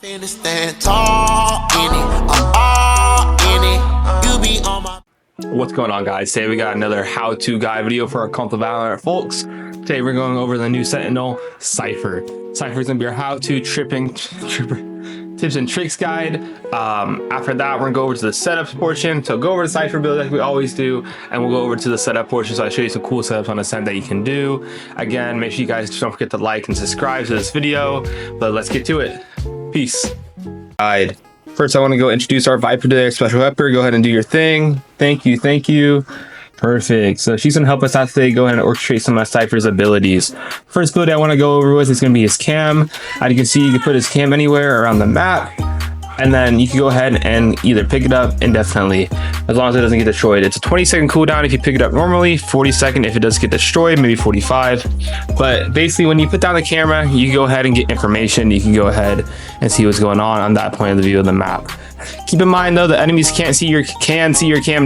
What's going on, guys? Today we got another how-to guide video for our cult of Valorant folks. Today we're going over the new Sentinel, Cypher. Cypher is gonna be our how-to tips and tricks guide. After that, we're gonna go over to the setups portion. So go over to Cypher build like we always do, and we'll go over to the setup portion. So I'll show you some cool setups on Ascent that you can do. Again, make sure you guys don't forget to like and subscribe to this video. But let's get to it. Peace. Guide. First, I want to go introduce our Viper today, our special helper. Go ahead and do your thing. Thank you, thank you. Perfect. So she's gonna help us out today. Go ahead and orchestrate some of Cypher's abilities. First ability I want to go over with is gonna be his cam. As you can see, you can put his cam anywhere around the map, and then you can go ahead and either pick it up indefinitely, as long as it doesn't get destroyed. It's a 20-second cooldown if you pick it up normally, 40-second if it does get destroyed, maybe 45. But basically, when you put down the camera, you can go ahead and get information. You can go ahead and see what's going on that point of the view of the map. Keep in mind though, the enemies can't see your cam,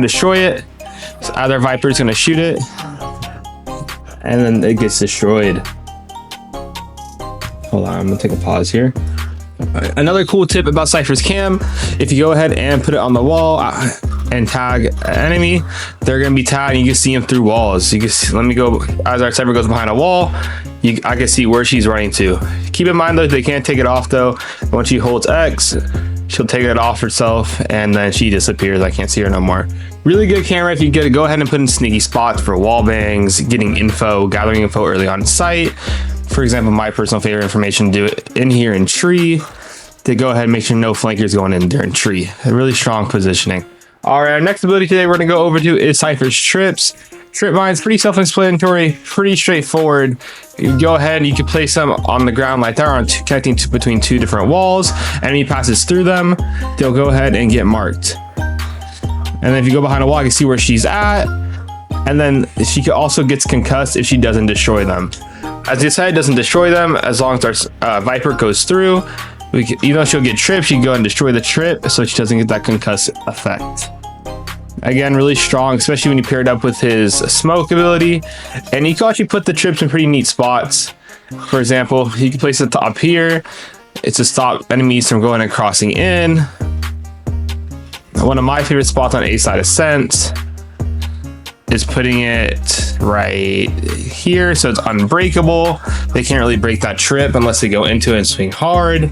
destroy it. So either Viper's gonna shoot it, and then it gets destroyed. Hold on, I'm gonna take a pause here. Another cool tip about Cypher's cam: if you go ahead and put it on the wall and tag an enemy, they're gonna be tagged, and you can see them through walls. You can see, let me go, as our Cypher goes behind a wall, I can see where she's running to. Keep in mind though, they can't take it off though. Once she holds X, she'll take it off herself, and then she disappears. I can't see her no more. Really good camera if you get it. Go ahead and put in sneaky spots for wall bangs, getting info, gathering info early on site. For example, my personal favorite information, do it in here in tree. To go ahead and make sure no flankers going in during tree. A really strong positioning. All right, our next ability today we're gonna go over to is Cypher's trips. Trip mine's pretty self-explanatory, pretty straightforward. You go ahead and you can place them on the ground like that, connecting between two different walls. Enemy passes through them, they'll go ahead and get marked. And then if you go behind a wall, you can see where she's at. And then she also gets concussed if she doesn't destroy them. As I said, it doesn't destroy them as long as our Viper goes through. Even though she'll get tripped, she can go and destroy the trip so she doesn't get that concuss effect. Again, really strong, especially when you pair it up with his smoke ability. And you can actually put the trips in pretty neat spots. For example, you can place it top here. It's to stop enemies from going and crossing in. One of my favorite spots on A side Ascent is putting it right here so it's unbreakable. They can't really break that trip unless they go into it and swing hard.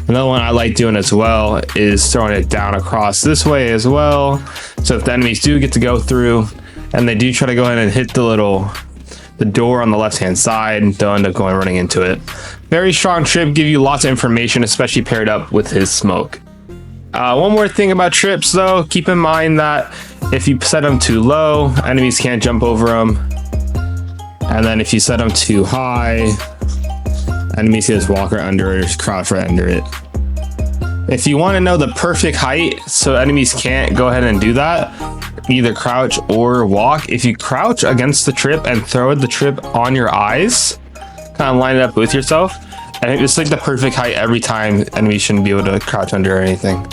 Another one I like doing as well is throwing it down across this way as well. So if the enemies do get to go through and they do try to go ahead and hit the door on the left hand side, they'll end up running into it. Very strong trip, give you lots of information, especially paired up with his smoke. One more thing about trips though, keep in mind that if you set them too low, enemies can't jump over them. And then if you set them too high, enemies can just walk right under it or crouch right under it. If you want to know the perfect height so enemies can't go ahead and do that, either crouch or walk. If you crouch against the trip and throw the trip on your eyes, kind of line it up with yourself, and it's like the perfect height every time. Enemies shouldn't be able to crouch under or anything.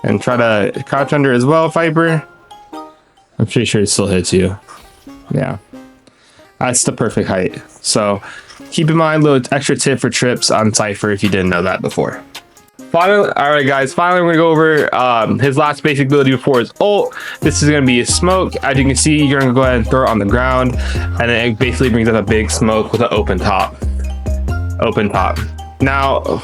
And try to crouch under as well, Viper. I'm pretty sure it still hits you. Yeah, that's the perfect height. So keep in mind, a little extra tip for trips on Cypher if you didn't know that before. Finally, all right guys, finally we're gonna go over his last basic ability before his ult. This is gonna be his smoke. As you can see, you're gonna go ahead and throw it on the ground, and then it basically brings up a big smoke with an open top. Now,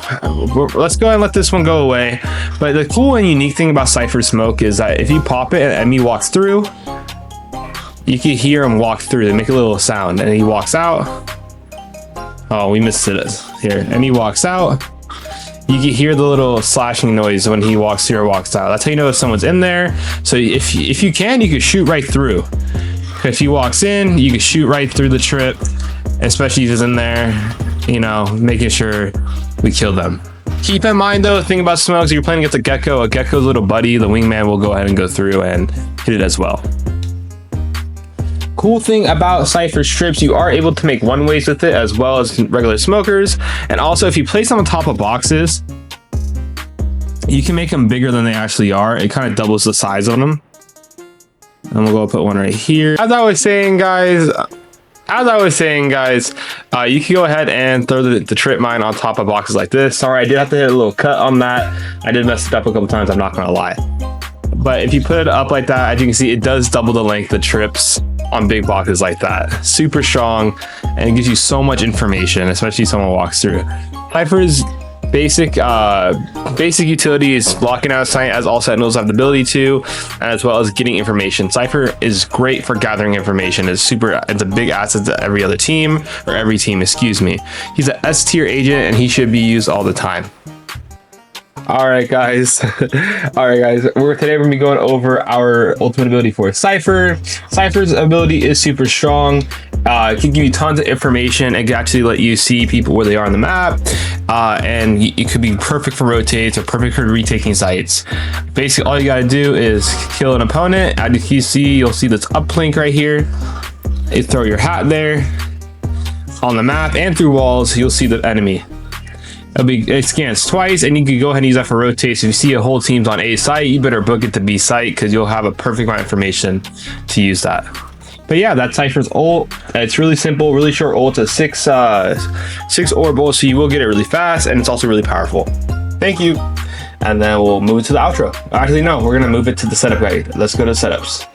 let's go ahead and let this one go away. But the cool and unique thing about Cypher's smoke is that if you pop it and an enemy walks through, you can hear him walk through. They make a little sound, and he walks out. Oh, we missed it here. And he walks out. You can hear the little slashing noise when he walks through or walks out. That's how you know if someone's in there. So if you can shoot right through. If he walks in, you can shoot right through the trip, especially if he's in there, you know, making sure we kill them. Keep in mind though, the thing about smokes, you're playing against a gecko's little buddy, the wingman will go ahead and go through and hit it as well. Cool thing about Cypher strips, you are able to make one ways with it as well as regular smokers. And also if you place them on top of boxes, you can make them bigger than they actually are. It kind of doubles the size of them. And we'll go put one right here. As I was saying, guys, as I was saying, guys, you can go ahead and throw the trip mine on top of boxes like this. Sorry, I did have to hit a little cut on that. I did mess it up a couple times, I'm not gonna lie. But if you put it up like that, as you can see, it does double the length of the trips on big boxes like that. Super strong, and it gives you so much information, especially if someone walks through. Cypher's basic utility is blocking out sight, as all sentinels have the ability to, as well as getting information. Cypher is great for gathering information. It's a big asset to every other team, or every team, excuse me. He's an S tier agent, and he should be used all the time. All right, guys. Today we're gonna be going over our ultimate ability for Cypher. Cypher's ability is super strong. It can give you tons of information. It can actually let you see people where they are on the map, and it could be perfect for rotates or perfect for retaking sites. Basically, all you gotta do is kill an opponent. As you see, you'll see this uplink right here. You throw your hat there on the map, and through walls, you'll see the enemy. It scans twice, and you can go ahead and use that for rotates. If you see a whole team's on A site, you better book it to B site, because you'll have a perfect amount of information to use that. But yeah, that's Cypher's ult. It's really simple, really short ult. It's a six orb ult, so you will get it really fast, and it's also really powerful. Thank you. And then we'll move it to the outro. Actually, no, we're gonna move it to the setup guide. Let's go to setups.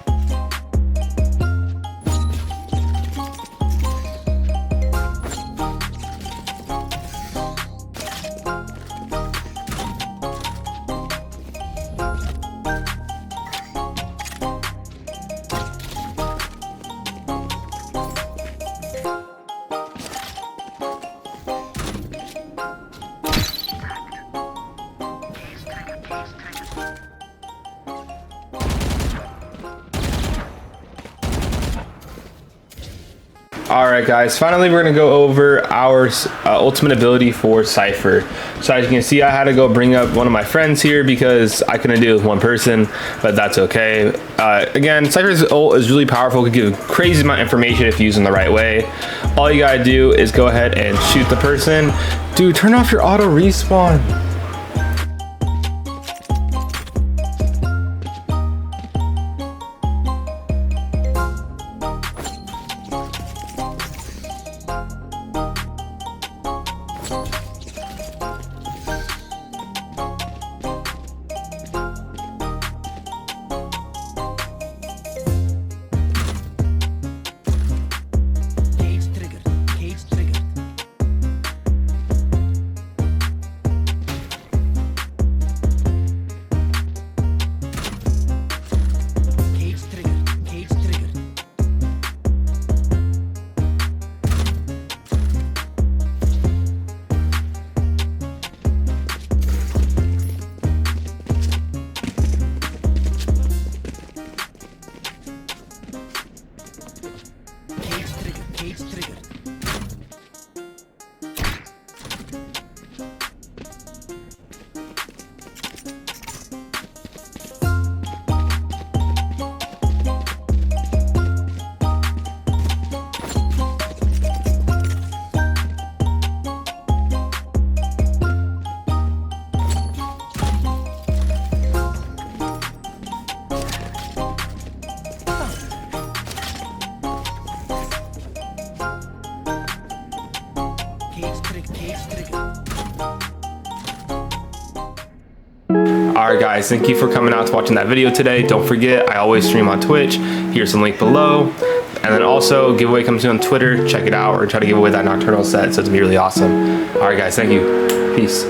Alright guys, finally we're going to go over our ultimate ability for Cypher. So as you can see, I had to go bring up one of my friends here because I couldn't do it with one person, but that's okay. Again, Cypher's ult is really powerful. It can give a crazy amount of information if used in the right way. All you gotta do is go ahead and shoot the person. Dude, turn off your auto respawn. Alright guys, thank you for coming out to watching that video today. Don't forget, I always stream on Twitch. Here's some link below. And then also, giveaway comes in on Twitter. Check it out, or try to give away that nocturnal set, so it's gonna be really awesome. Alright guys, thank you. Peace.